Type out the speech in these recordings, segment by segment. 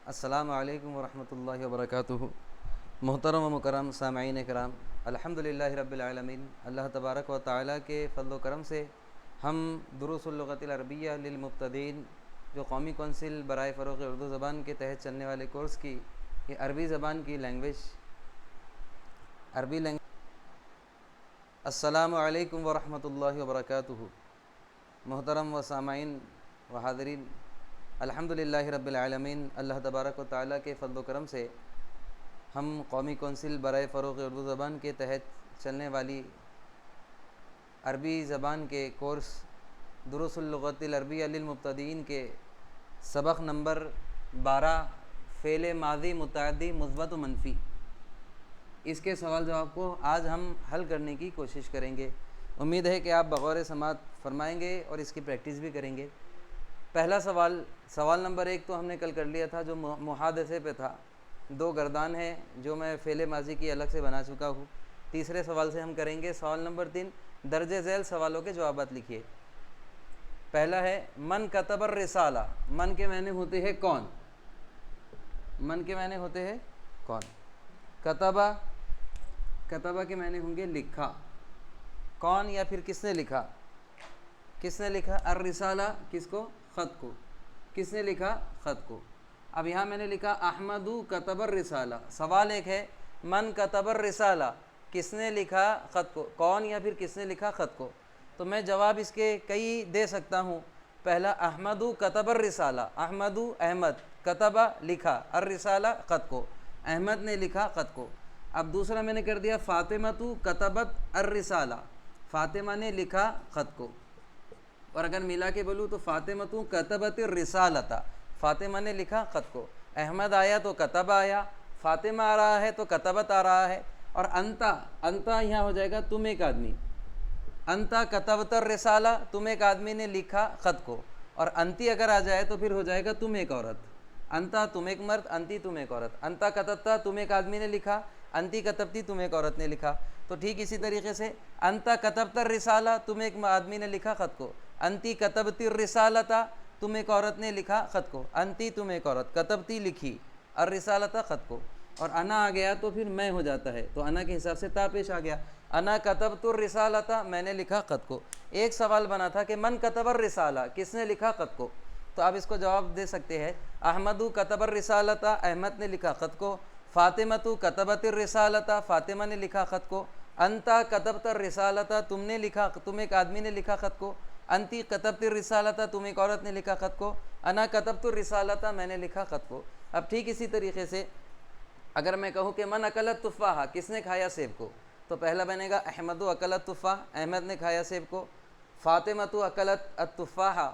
السلام علیکم ورحمۃ اللہ وبرکاتہ۔ محترم و مکرم سامعین کرام، الحمدللہ رب العالمین، اللہ تبارک و تعالیٰ کے فضل و کرم سے ہم دروس اللغۃ العربیہ للمبتدئین جو قومی کونسل برائے فروغ اردو زبان کے تحت چلنے والے کورس کی یہ عربی زبان کی لینگویج السلام علیکم ورحمۃ اللہ وبرکاتہ۔ محترم و سامعین و حاضرین، الحمدللہ رب العالمین، اللہ تبارک و تعالیٰ کے فضل و کرم سے ہم قومی کونسل برائے فروغ اردو زبان کے تحت چلنے والی عربی زبان کے کورس دروس اللغۃ العربیہ للمبتدئین کے سبق نمبر 12 فعل ماضی متعدی مثبت و منفی، اس کے سوال جواب کو آج ہم حل کرنے کی کوشش کریں گے۔ امید ہے کہ آپ بغور سماعت فرمائیں گے اور اس کی پریکٹس بھی کریں گے۔ پہلا سوال نمبر 1 تو ہم نے کل کر لیا تھا جو محادثے پہ تھا، 2 گردان ہیں جو میں فعل ماضی کی الگ سے بنا چکا ہوں۔ تیسرے سوال سے ہم کریں گے سوال نمبر 3، درج ذیل سوالوں کے جوابات لکھیے۔ پہلا ہے من کتب الرسالہ، من کے معنی ہوتے ہیں کون، من کے معنی ہوتے ہیں کون۔ کتبہ کے معنی ہوں گے لکھا، کون یا پھر کس نے لکھا، کس نے لکھا الرسالہ، کس کو، خط کو، کس نے لکھا، خط کو۔ اب یہاں میں نے لکھا احمد کتب الرسالہ، سوال ایک ہے من کتب الرسالہ، کس نے لکھا خط کو، کون یا پھر کس نے لکھا خط کو۔ تو میں جواب اس کے کئی دے سکتا ہوں۔ پہلا احمد کتب الرسالہ، احمد احمد، کتبہ لکھا، الرسالہ خط کو، احمد نے لکھا خط کو۔ اب دوسرا میں نے کر دیا فاطمہ کتبت الرسالہ، فاطمہ نے لکھا خط کو۔ اور اگر ملا کے بولوں تو فاطمہ کتبت الرسالۃ، فاطمہ نے لکھا خط کو۔ احمد آیا تو کتب آیا، فاطمہ آ رہا ہے تو کتبت آ رہا ہے۔ اور انتا یہاں ہو جائے گا تم ایک آدمی، انتا کتبت الرسالہ، تم ایک آدمی نے لکھا خط کو۔ اور انتی اگر آ جائے تو پھر ہو جائے گا تم ایک عورت، انتا تم ایک مرد، انتی تم ایک عورت۔ انتا کتبتا تم ایک آدمی نے لکھا، انتی کتبتی تم ایک عورت نے لکھا۔ تو ٹھیک اسی طریقے سے انتا کتبت الرسالہ، تم ایک آدمی نے لکھا خط کو، انتی کتبتی الرسالۃ، تم ایک عورت نے لکھا خط کو، انتی تم ایک عورت، کتبتی لکھی، الرسالۃ خط کو۔ اور انا آ گیا تو پھر میں ہو جاتا ہے، تو انا کے حساب سے تا پیش آ گیا، انا کتبت الرسالۃ، میں نے لکھا خط کو۔ ایک سوال بنا تھا کہ من کتب الرسالہ، کس نے لکھا خط کو، تو آپ اس کو جواب دے سکتے ہیں احمد کتب الرسالۃ، احمد نے لکھا خط کو۔ فاطمہ کتبت الرسالۃ، فاطمہ نے لکھا خط کو۔ انتا کتبت الرسالۃ، تم نے لکھا، تم ایک آدمی نے لکھا خط کو۔ انتی کتبت الرسالۃ، تم ایک عورت نے لکھا خط کو۔ انا کتبت الرسالۃ، میں نے لکھا خط کو۔ اب ٹھیک اسی طریقے سے اگر میں کہوں کہ من اکل التفاح، کس نے کھایا سیب کو، تو پہلا بنے گا احمد اکل التفاح، احمد نے کھایا سیب کو۔ فاطمہ اکلت التفاح،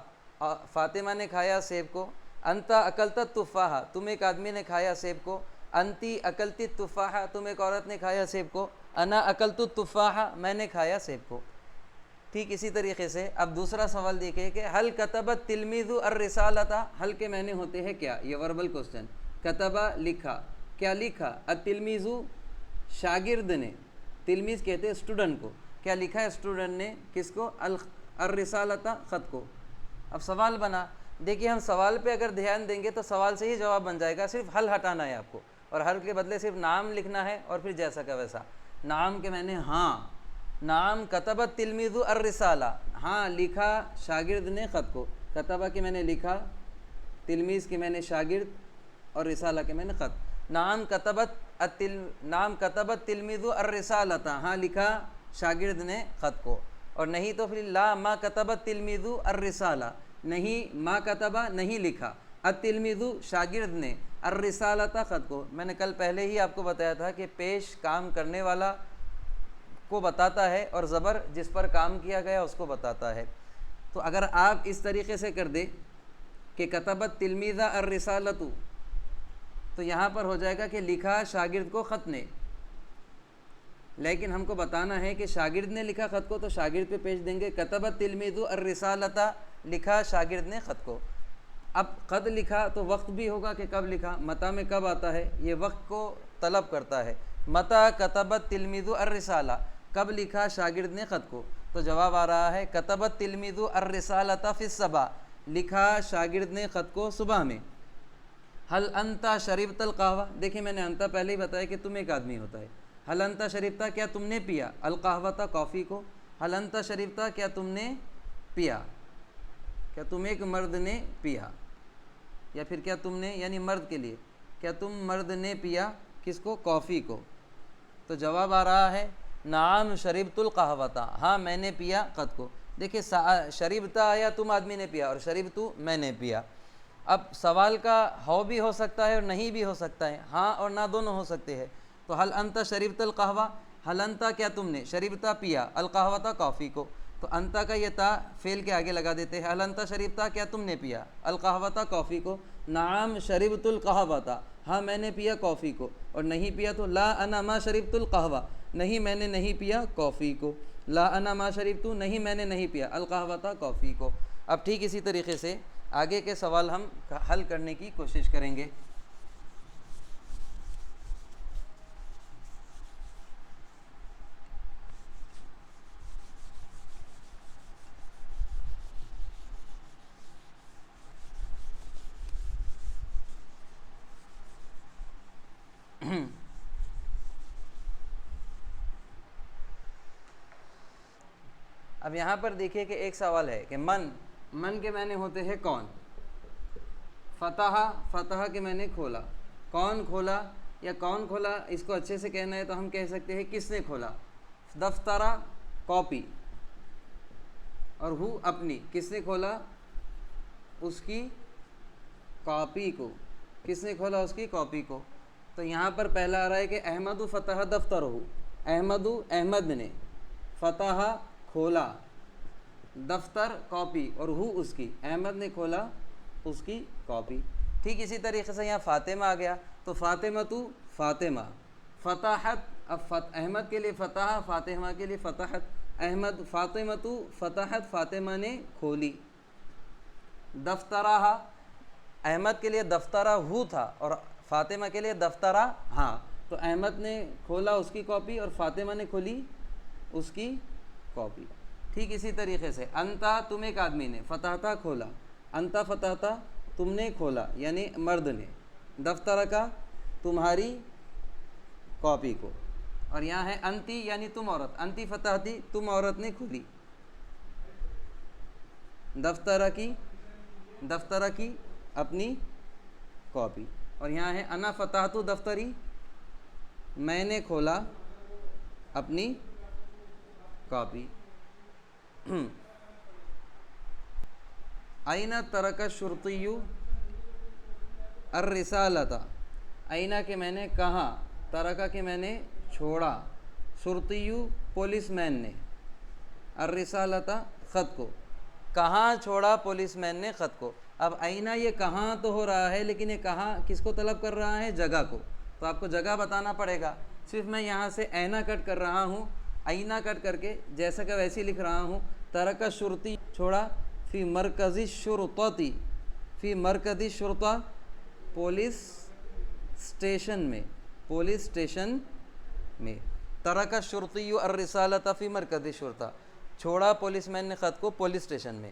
فاطمہ نے کھایا سیب کو۔ انتا اکلت التفاح، تم ایک آدمی نے کھایا سیب کو۔ انتی اکلتی التفاح، تم ایک عورت نے کھایا سیب کو۔ انا اکلت التفاح، میں نے کھایا سیب کو۔ ٹھیک اسی طریقے سے اب دوسرا سوال دیکھیں کہ حل کتبت تلمیذ الرسالۃ، حل کے معنی ہوتے ہیں کیا، یہ وربل کوسچن۔ کتبہ لکھا، کیا لکھا، التلمیذ شاگرد نے، تلمیذ کہتے ہیں اسٹوڈنٹ کو، کیا لکھا ہے اسٹوڈنٹ نے، کس کو، الرسالۃ خط کو۔ اب سوال بنا، دیکھیے ہم سوال پہ اگر دھیان دیں گے تو سوال سے ہی جواب بن جائے گا، صرف حل ہٹانا ہے آپ کو، اور حل کے بدلے صرف نام لکھنا ہے اور پھر جیسا کا ویسا۔ نام کے معنی ہاں، نام کتبت تلمیذ الرسالہ، ہاں لکھا شاگرد نے خط کو۔ کتبہ کے معنی لکھا، تلمیذ کے معنی شاگرد، اور رسالہ کے معنی خط۔ نام کتبت تلمیذ الرسالۃ، ہاں لکھا شاگرد نے خط کو۔ اور نہیں تو پھر لا ما کتبت تلمیذ الرسالہ، نہیں ما کتبہ نہیں لکھا، التلمیذ شاگرد نے، الرسالۃ خط کو۔ میں نے کل پہلے ہی آپ کو بتایا تھا کہ پیش کام کرنے والا کو بتاتا ہے اور زبر جس پر کام کیا گیا اس کو بتاتا ہے۔ تو اگر آپ اس طریقے سے کر دیں کہ کتبت تلمیذ الرسالۃ، تو یہاں پر ہو جائے گا کہ لکھا شاگرد کو خط نے، لیکن ہم کو بتانا ہے کہ شاگرد نے لکھا خط کو تو شاگرد پہ پیش دیں گے، کتبت تلمیذ الرسالۃ، لکھا شاگرد نے خط کو۔ اب خط لکھا تو وقت بھی ہوگا کہ کب لکھا، متى میں کب آتا ہے، یہ وقت کو طلب کرتا ہے۔ متى کتبت تلمیذ الرسالہ، کب لکھا شاگرد نے خط کو، تو جواب آ رہا ہے کتبت تلمیذ الرسالۃ فی الصباح، لکھا شاگرد نے خط کو صبح میں۔ حل انتا شربت القہوہ، دیکھیں میں نے انتا پہلے ہی بتایا کہ تم ایک آدمی ہوتا ہے. حل انتا شربتا، کیا تم نے پیا، القہوہ کافی کو. حل انتا شربتا، کیا تم نے پیا، کیا تم ایک مرد نے پیا، یا پھر کیا تم نے یعنی مرد کے لیے، کیا تم مرد نے پیا کس کو، کافی کو. تو جواب آ رہا ہے نعم شربت القہوۃ، ہاں میں نے پیا قد کو. دیکھیں شربتا آیا تم آدمی نے پیا، اور شربتو میں نے پیا. اب سوال کا ہو بھی ہو سکتا ہے اور نہیں بھی ہو سکتا ہے، ہاں اور نہ دونوں ہو سکتے ہیں. تو حل انتا شربت القہوہ، حل انتا کیا تم نے، شربتا پیا، القہوۃ کافی کو. تو انتا کا یہ تا فعل کے آگے لگا دیتے ہیں. حل انتا شربتا، کیا تم نے پیا، القہوۃ کافی کو. نعم شربت القہوۃ، ہاں میں نے پیا کافی کو. اور نہیں پیا تو لا انا ما شربت القہوہ، نہیں میں نے نہیں پیا کافی کو. لا انا ما شربت، نہیں میں نے نہیں پیا القہوۃ کافی کو. اب ٹھیک اسی طریقے سے آگے کے سوال ہم حل کرنے کی کوشش کریں گے. اب یہاں پر دیکھیے کہ ایک سوال ہے کہ من کے معنی ہوتے ہیں کون. فتح کے معنی کھولا. کون کھولا یا کون کھولا، اس کو اچھے سے کہنا ہے تو ہم کہہ سکتے ہیں کس نے کھولا. دفترہ کاپی، اور ہو اپنی، کس نے کھولا، اس کی کاپی کو. کس نے کھولا، اس کی کاپی کو. تو یہاں پر پہلا آ رہا ہے کہ احمد فتح دفترہ، احمد نے، فتح کھولا، دفتر کاپی، اور ہو اس کی، احمد نے کھولا اس کی کاپی. ٹھیک اسی طریقے سے یہاں فاطمہ آ گیا تو فاطمہ فتحت. اب احمد کے لیے فتح، فاطمہ کے لیے فتحت. فاطمہ فتحت، فاطمہ نے کھولی. دفترہ، احمد کے لیے دفترہ ہو تھا اور فاطمہ کے لیے دفترہ ہاں. تو احمد نے کھولا اس کی کاپی اور فاطمہ نے کھولی اس کی کاپی. ٹھیک اسی طریقے سے انتا، تم ایک آدمی نے، فتحتا کھولا، انتا فتحتا تم نے کھولا یعنی مرد نے، دفتر کا تمہاری کاپی کو. اور یہاں ہے انتی یعنی تم عورت، انتی فتحتی تم عورت نے کھولی دفتر کی اپنی کاپی. اور یہاں ہے انا فتحت دفتری، میں نے کھولا اپنی کاپی. اینا ترک الشرطی الرسالۃ، اینا کہ میں نے کہا، ترکہ کہ میں نے چھوڑا، شرطی پولیس مین نے، الرسالۃ خط کو. کہاں چھوڑا پولیس مین نے خط کو. اب اینا یہ کہاں تو ہو رہا ہے لیکن یہ کہاں کس کو طلب کر رہا ہے، جگہ کو. تو آپ کو جگہ بتانا پڑے گا. صرف میں یہاں سے اینا کٹ کر رہا ہوں، اینا کٹ کر کے جیسا کہ ویسے ہی لکھ رہا ہوں. ترک شرطی چھوڑا، فی مرکزی شرطتی، فی مرکزی شرطہ پولیس اسٹیشن میں، پولیس اسٹیشن میں. ترک شرطی الرسالۃ فی مرکزی شرطہ، چھوڑا پولیس مین نے خط کو پولیس اسٹیشن میں.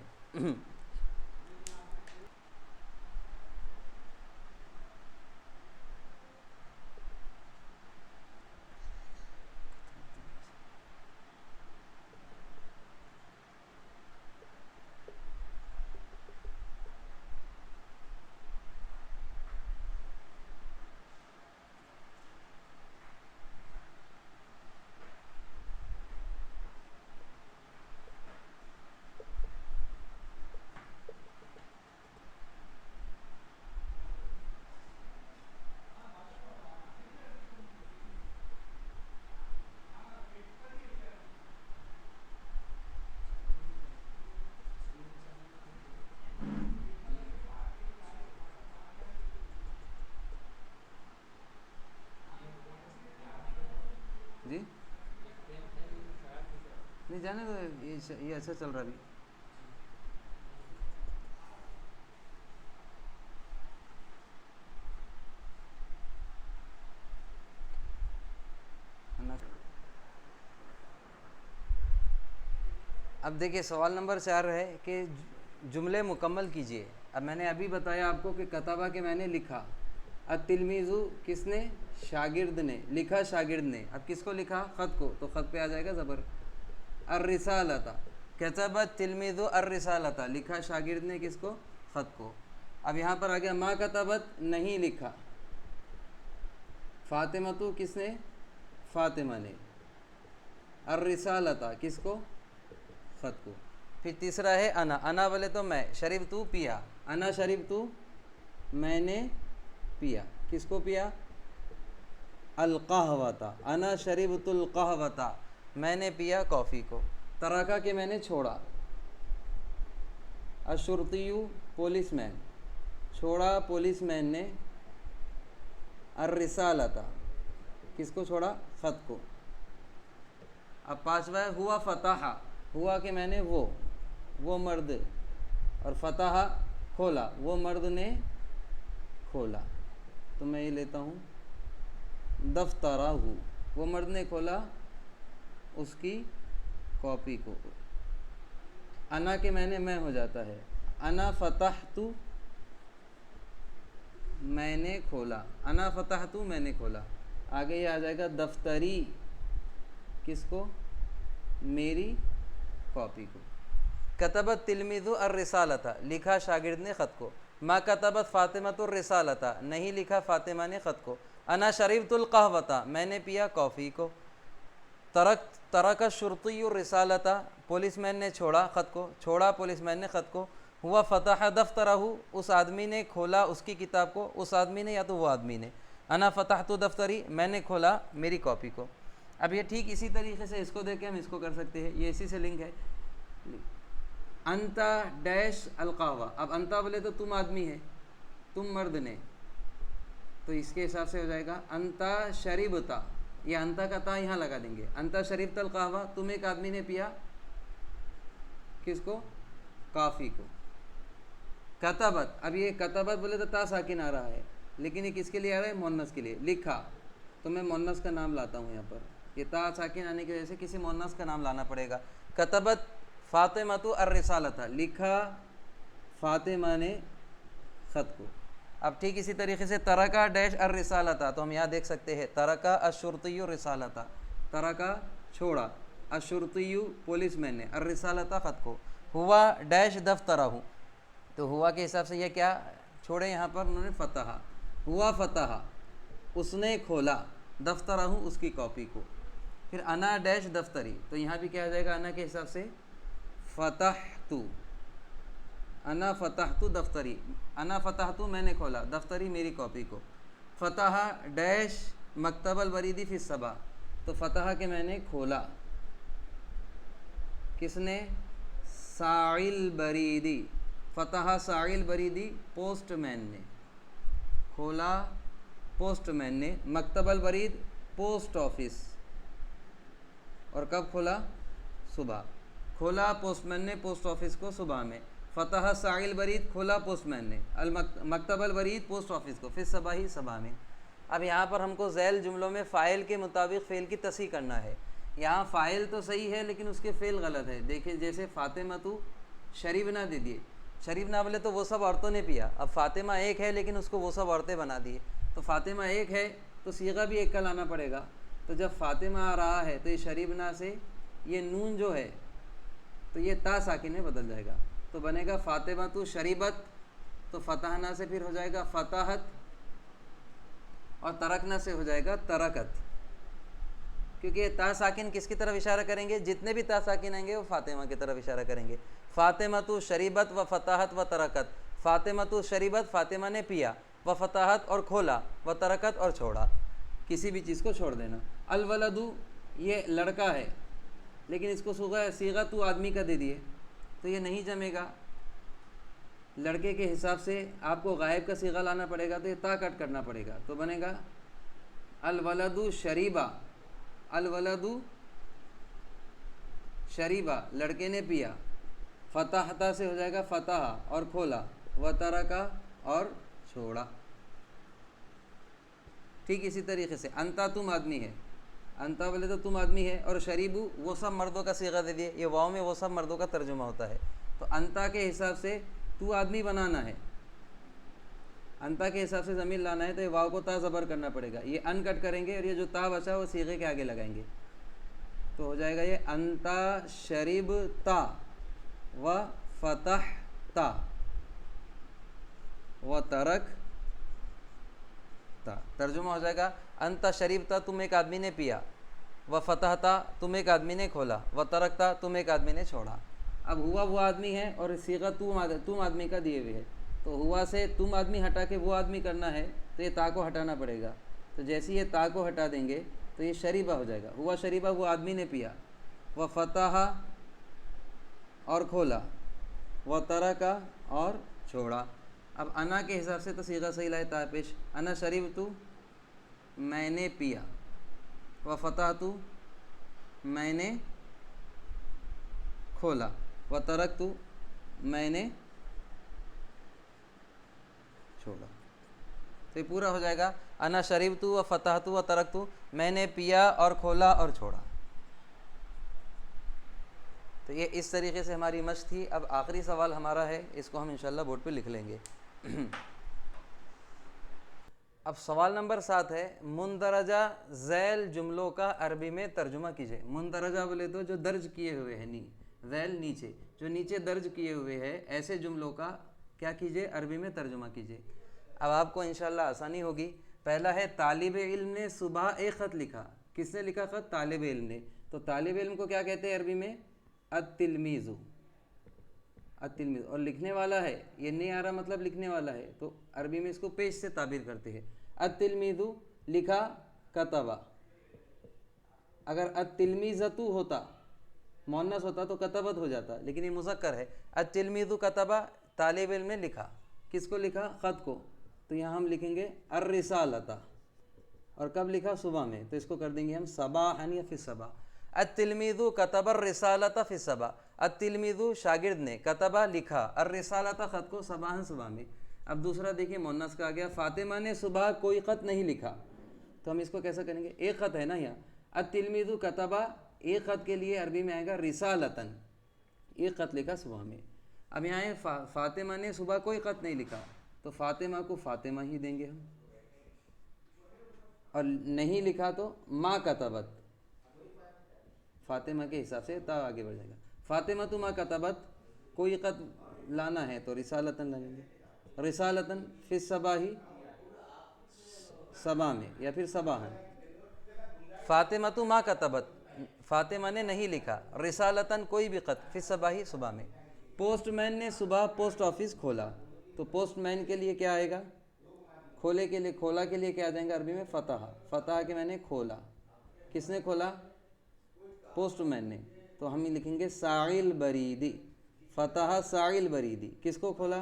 جی نہیں جانے تو یہ ایسا چل رہا ابھی. اب دیکھیے سوال نمبر 4 ہے کہ جملے مکمل کیجئے. اب میں نے ابھی بتایا آپ کو کہ کتبہ کے میں نے لکھا، التلمیذو کس نے؟ شاگرد نے لکھا، شاگرد نے. اب کس کو لکھا؟ خط کو، تو خط پہ آ جائے گا زبر. الرسالۃ کتب التلمیذ الرسالۃ لکھا شاگرد نے کس کو؟ خط کو. اب یہاں پر آ گیا ما کتبت نہیں لکھا. فاطمۃ کس نے؟ فاطمہ نے. الرسالۃ کس کو؟ خط کو. پھر تیسرا ہے انا. انا بولے تو میں. شربت پیا. انا شربت میں نے پیا. کس کو پیا؟ القہوۃ. انا شربت القہوۃ میں نے پیا کافی کو. ترکا کہ میں نے چھوڑا. الشرطی پولیس مین چھوڑا پولیس مین نے. الرسالۃ کس کو چھوڑا؟ خط کو. اب پانچواں ہوا فتح. ہوا کہ میں نے وہ مرد، اور فتح کھولا، وہ مرد نے کھولا. تو میں یہ لیتا ہوں دفترہ، وہ مرد نے کھولا اس کی کاپی کو. انا کہ میں نے میں ہو جاتا ہے. انا فتحت میں نے کھولا. انا فتحت میں نے کھولا. آگے یہ آ جائے گا دفتری کس کو؟ میری کاپی کو. کتبت تلمیذ الرسالۃ لکھا شاگرد نے خط کو. ما کتبت فاطمۃ الرسالۃ نہیں لکھا فاطمہ نے خط کو. انا شربت القہوۃ میں نے پیا کافی کو. ترک الشرطی الرسالۃ پولیس مین نے چھوڑا خط کو. چھوڑا پولیس مین نے خط کو. ہوا فتح دفترہ اس آدمی نے کھولا اس کی کتاب کو. اس آدمی نے یا تو وہ آدمی نے. انا فتحت دفتری میں نے کھولا میری کاپی کو. اب یہ ٹھیک اسی طریقے سے اس کو دیکھ کے ہم اس کو کر سکتے ہیں. یہ اسی سے لنک ہے. انتا ڈیش القہوہ. اب انتا بولے تو تم آدمی ہے، تم مرد نے، تو اس کے حساب سے ہو جائے گا انتا شربتا. یہ انتا کا تا یہاں لگا دیں گے. انتا شربت القہوہ تم ایک آدمی نے پیا کس کو؟ کافی کو. کتبت. اب یہ کتبت بولے تو تا ساکن آ رہا ہے، لیکن یہ کس کے لیے آ رہا ہے؟ مؤنث کے لیے. لکھا تو میں مؤنث کا نام لاتا ہوں یہاں پر. یہ تا ساکن آنے کی وجہ سے کسی مؤنث کا نام لانا پڑے گا. کتبت فاطمۃ الرسالۃ لکھا فاطمہ نے خط کو. اب ٹھیک اسی طریقے سے ترکا ڈیش الرسالۃ تو ہم یہاں دیکھ سکتے ہیں ترکا الشرطی الرسالۃ. ترکا چھوڑا، الشرطی پولیس مین نے، الرسالۃ خط کو. ہوا ڈیش دفترہ تو ہوا کے حساب سے یہ کیا چھوڑے یہاں پر انہوں نے فتح. ہوا فتح اس نے کھولا دفترہ اس کی کاپی کو. پھر انا ڈیش دفتری تو یہاں بھی کیا ہو جائے گا انا کے حساب سے فتحت. انا فتحت دفتری. انا فتحت میں نے کھولا دفتری میری کاپی کو. فتح ڈیش مکتب البریدی فی الصباح تو فتح کہ میں نے کھولا. کس نے؟ ساعی البریدی. فتح ساعی البریدی پوسٹ مین نے کھولا پوسٹ مین نے. مکتب البرید پوسٹ آفس. اور کب کھولا؟ صبح. کھولا پوسٹ مین نے پوسٹ آفس کو صبح میں. فتح ساعی البرید کھولا پوسٹ مین نے مکتب البرید پوسٹ آفس کو پھر صبح ہی صبح میں. اب یہاں پر ہم کو ذیل جملوں میں فاعل کے مطابق فعل کی تصحیح کرنا ہے. یہاں فاعل تو صحیح ہے لیکن اس کے فعل غلط ہے. دیکھیں جیسے فاطمہ تو شریبنا دے دیے. شریبنا بولے تو وہ سب عورتوں نے پیا. اب فاطمہ ایک ہے لیکن اس کو وہ سب عورتیں بنا دیے. تو فاطمہ ایک ہے تو صیغہ بھی ایک کا لانا پڑے گا. تو جب فاطمہ آ رہا ہے تو یہ شریبنا سے یہ نون جو ہے تو یہ تا ساکن میں بدل جائے گا. تو بنے گا فاطمہ تو شریبت. تو فتحنا سے پھر ہو جائے گا فتحت اور ترکنا سے ہو جائے گا ترکت. کیونکہ یہ تا ساکن کس کی طرف اشارہ کریں گے؟ جتنے بھی تا ساکن آئیں گے وہ فاطمہ کی طرف اشارہ کریں گے. فاطمہ تو شریبت و فتحت و ترکت. فاطمہ تو شریبت فاطمہ نے پیا، و فتحت اور کھولا، و ترکت اور چھوڑا. کسی بھی چیز کو چھوڑ دینا. الولدو یہ لڑکا ہے لیکن اس کو صیغہ تو آدمی کا دے دیے تو یہ نہیں جمے گا. لڑکے کے حساب سے آپ کو غائب کا صیغہ لانا پڑے گا تو یہ تا کٹ کرنا پڑے گا. تو بنے گا الولدو شریبا. الولدو شریبا لڑکے نے پیا. فتحتا سے ہو جائے گا فتح اور کھولا، و ترکا اور چھوڑا. ٹھیک اسی طریقے سے انتا تم آدمی ہے. انتا بولے تو تم آدمی ہے اور شریبو وہ سب مردوں کا صیغہ دے دیے. یہ واؤ میں وہ سب مردوں کا ترجمہ ہوتا ہے. تو انتا کے حساب سے تو آدمی بنانا ہے. انتا کے حساب سے ضمیر لانا ہے تو یہ واو کو تا زبر کرنا پڑے گا، یہ ان کٹ کریں گے اور یہ جو تا بچا وہ صیغے کے آگے لگائیں گے، تو ہو جائے گا یہ انتا شربتا و فتحتا و ترکتا۔ ترجمہ ہو جائے گا انتا شربتا تم ایک آدمی نے پیا، و فتحتا تم ایک آدمی نے کھولا، و ترکتا تم ایک آدمی نے چھوڑا۔ اب ہوا وہ آدمی ہے اور صیغہ تم آدمی کا دیے ہوئے ہے، تو ہوا سے تم آدمی ہٹا کے وہ آدمی کرنا ہے تو یہ تا کو ہٹانا پڑے گا، تو جیسے یہ تا کو ہٹا دیں گے تو یہ شریبہ ہو جائے گا، ہوا شریبہ وہ آدمی نے پیا، و فتح اور کھولا، و ترکا اور چھوڑا۔ اب انا کے حساب سے تو صیغہ صحیح لائے تا پیش، انا شربتو میں نے پیا، و فتحتو میں نے کھولا، و ترکتو میں نے چھوڑا۔ تو یہ پورا ہو جائے گا انا شربتو و فتحتو و ترکتو، میں نے پیا اور کھولا اور چھوڑا۔ تو یہ اس طریقے سے ہماری مشق تھی۔ اب آخری سوال ہمارا ہے، اس کو ہم انشاءاللہ بورڈ پہ لکھ لیں گے۔ اب سوال نمبر 7 ہے، مندرجہ ذیل جملوں کا عربی میں ترجمہ کیجیے۔ مندرجہ بولے تو جو درج کیے ہوئے ہیں، ذیل نیچے، جو نیچے درج کیے ہوئے ہیں، ایسے جملوں کا کیا کیجیے؟ عربی میں ترجمہ کیجیے۔ اب آپ کو انشاءاللہ آسانی ہوگی۔ پہلا ہے طالب علم نے صبح ایک خط لکھا۔ کس نے لکھا خط؟ طالب علم نے۔ تو طالب علم کو کیا کہتے ہیں عربی میں؟ التلمیذ۔ التلمیذ۔ اور لکھنے والا ہے، یہ نہیں آ رہا مطلب لکھنے والا ہے، تو عربی میں اس کو پیش سے تعبیر کرتے ہیں۔ التلمیذ لکھا، کتبہ۔ اگر التلمیذۃ ہوتا، مؤنث ہوتا تو کتبت ہو جاتا، لیکن یہ مذکر ہے۔ التلمیذ کتبہ، طالب علم نے لکھا۔ کس کو لکھا؟ خط کو۔ تو یہاں ہم لکھیں گے الرسالۃ، اور کب لکھا؟ صبح میں، تو اس کو کر دیں گے ہم صباحا یا فی الصباح۔ التلمیذ کتب الرسالۃ فی الصباح۔ التلمیذ شاگرد نے، کتبہ لکھا، الرسالۃ خط کو، صباحا صبح میں۔ اب دوسرا دیکھیے مؤنث کا آ گیا، فاطمہ نے صبح کوئی خط نہیں لکھا، تو ہم اس کو کیسا کریں گے؟ ایک خط ہے نا یہاں، التلمیذ کتبہ، ایک خط کے لیے عربی میں آئے گا رسالتن، ایک خط لکھا صبح میں۔ اب یہاں ہے فاطمہ نے صبح کوئی خط نہیں لکھا، تو فاطمہ کو فاطمہ ہی دیں گے ہم، اور نہیں لکھا تو ما کتبت، فاطمہ کے حساب سے تا آگے بڑھ جائے گا۔ فاطمہ تو ما کتبت، کوئی خط لانا ہے تو رسالتن لگیں گے، رسالتن فی الصباح، صبح میں یا پھر صباحا۔ فاطمہ تو ما کتبت، فاطمہ نے نہیں لکھا، رسالتن کوئی بھی خط، فی الصباح صبح میں۔ پوسٹ مین نے صبح پوسٹ آفس کھولا، تو پوسٹ مین کے لیے کیا آئے گا؟ کھولے کے لیے، کھولا کے لیے کیا آ جائیں گا عربی میں؟ فتح۔ فتح کے میں نے کھولا، کس نے کھولا؟ پوسٹ مین نے، تو ہم لکھیں گے ساعی البریدی، فتح ساعی البریدی۔ کس کو کھولا؟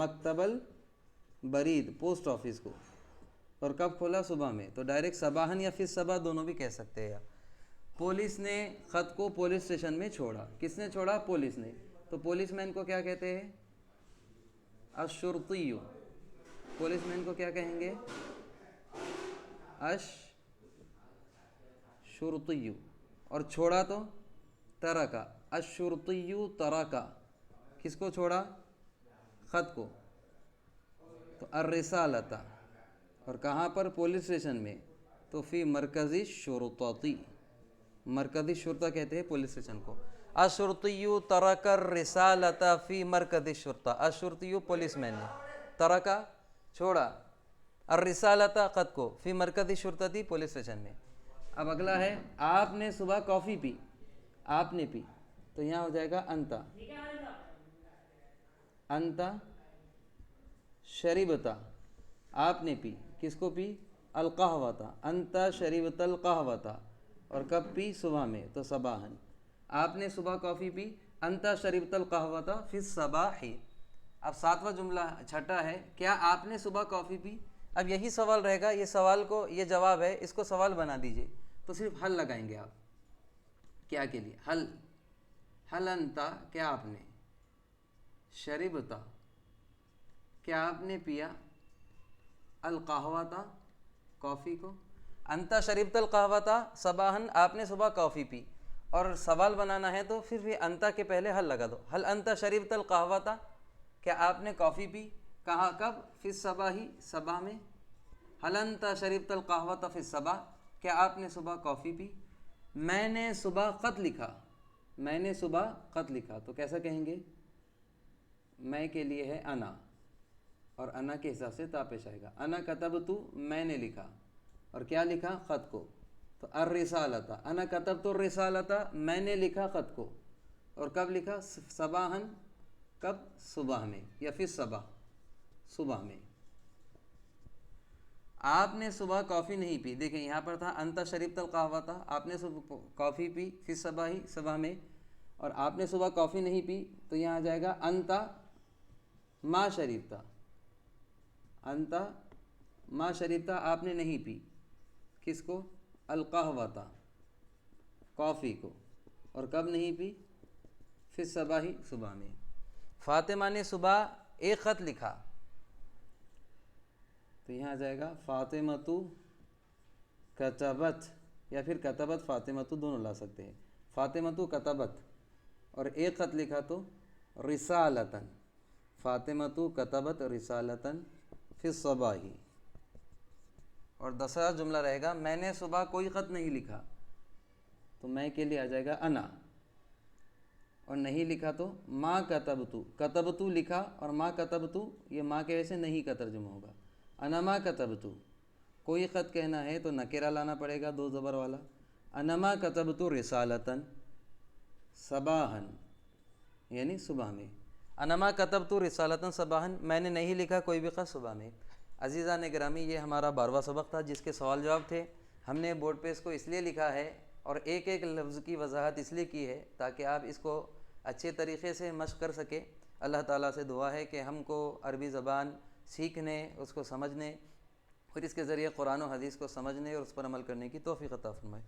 مکتب البرید، پوسٹ آفس کو، اور کب کھولا؟ صبح میں۔ تو ڈائریکٹ صباحاً یا فی الصباح دونوں بھی کہہ سکتے ہیں۔ پولیس نے خط کو پولیس اسٹیشن میں چھوڑا۔ کس نے چھوڑا؟ پولیس نے۔ تو پولیس مین کو کیا کہتے ہیں؟ الشرطی۔ پولیس مین کو کیا کہیں گے؟ الشرطی۔ اور چھوڑا تو ترکا، الشرطی ترکا۔ کس کو چھوڑا؟ خط کو۔ تو الرسالۃ، اور کہاں پر؟ پولیس اسٹیشن میں، تو فی مرکزی شرطتی، مرکزی شرطہ کہتے ہیں پولیس اسٹیشن کو۔ الشرطی ترک الرسالۃ فی مرکز الشرطہ۔ الشرطی پولیس مین نے، ترکا چھوڑا، الرسالۃ خط کو، فی مرکز الشرطہ پولیس اسٹیشن میں۔ اب اگلا ہے، آپ نے صبح کافی پی، آپ نے پی، تو یہاں ہو جائے گا انتا، انتا شربتا، آپ نے پی، کس کو پی؟ القہوۃ، انتا شربت القہوۃ، اور کب پی؟ صبح میں، تو صباحاً۔ آپ نے صبح کافی پی، انتا شربت القہوۃ فی الصباح۔ اب 7واں جملہ چھٹا ہے، کیا آپ نے صبح کافی پی؟ اب یہی سوال رہے گا، یہ سوال کو، یہ جواب ہے، اس کو سوال بنا دیجئے، تو صرف حل لگائیں گے آپ۔ کیا کے لیے؟ حل، حل انتا، کیا آپ نے، شربتا، کیا آپ نے پیا، القہوۃ، کافی کو، انتا شربت القہوۃ صباحاً، آپ نے صبح کافی پی، اور سوال بنانا ہے تو پھر بھی انتا کے پہلے حل لگا دو۔ حل انتا شربت القہوۃ، کیا آپ نے کافی پی؟ کہاں کب؟ فی الصباح صبح میں. هل انت شربت القهوة فی الصباح کیا آپ نے صبح کافی پی؟ میں نے صبح خط لکھا. میں نے صبح خط لکھا تو کیسا کہیں گے؟ میں کے لیے ہے انا اور انا کے حساب سے تا پیش آئے گا. انا کتبت میں نے لکھا اور کیا لکھا؟ خط کو. تو الرسالۃ انا کتبت الرسالۃ میں نے لکھا خط کو. اور کب لکھا؟ صباحاً کب؟ صبح میں یا پھر صبح صبح میں. آپ نے صبح کافی نہیں پی. دیکھیں یہاں پر تھا انت شربت القہوہ تھا، آپ نے صبح کافی پی فی الصباح صبح میں، اور آپ نے صبح کافی نہیں پی تو یہاں آ جائے گا انت ما شربتا. انت ما شربتا آپ نے نہیں پی. کس کو؟ القہوہ کافی کو. اور کب نہیں پی؟ فی الصباح صبح میں. فاطمہ نے صبح ایک خط لکھا تو یہاں آ جائے گا فاطمۃ کتبت یا پھر کتبت فاطمۃ دونوں لا سکتے ہیں. فاطمۃ کتبت اور ایک خط لکھا تو رسالتاً. فاطمۃ کتبت رسالتاً فی الصباح. اور دوسرا جملہ رہے گا میں نے صبح کوئی خط نہیں لکھا تو میں کے لیے آ جائے گا انا. اور نہیں لکھا تو ما کتبتو. کتبتو لکھا اور ما کتبتو یہ ما کے وجہ سے نہیں کا ترجمہ ہوگا. انا ما کتبتو. کوئی خط کہنا ہے تو نکرہ لانا پڑے گا دو زبر والا. انا ما کتبتو رسالتاً صباحاً یعنی صبح میں. انا ما کتبتو رسالتاً صباحاً میں نے نہیں لکھا کوئی بھی خط صبح میں. عزیزان گرامی یہ ہمارا 12واں سبق تھا جس کے سوال جواب تھے. ہم نے بورڈ پہ اس کو اس لیے لکھا ہے اور ایک ایک لفظ کی وضاحت اس لیے کی ہے تاکہ آپ اس کو اچھے طریقے سے مشق کر سکیں. اللہ تعالیٰ سے دعا ہے کہ ہم کو عربی زبان سیکھنے، اس کو سمجھنے اور اس کے ذریعے قرآن و حدیث کو سمجھنے اور اس پر عمل کرنے کی توفیق عطا فرمائے.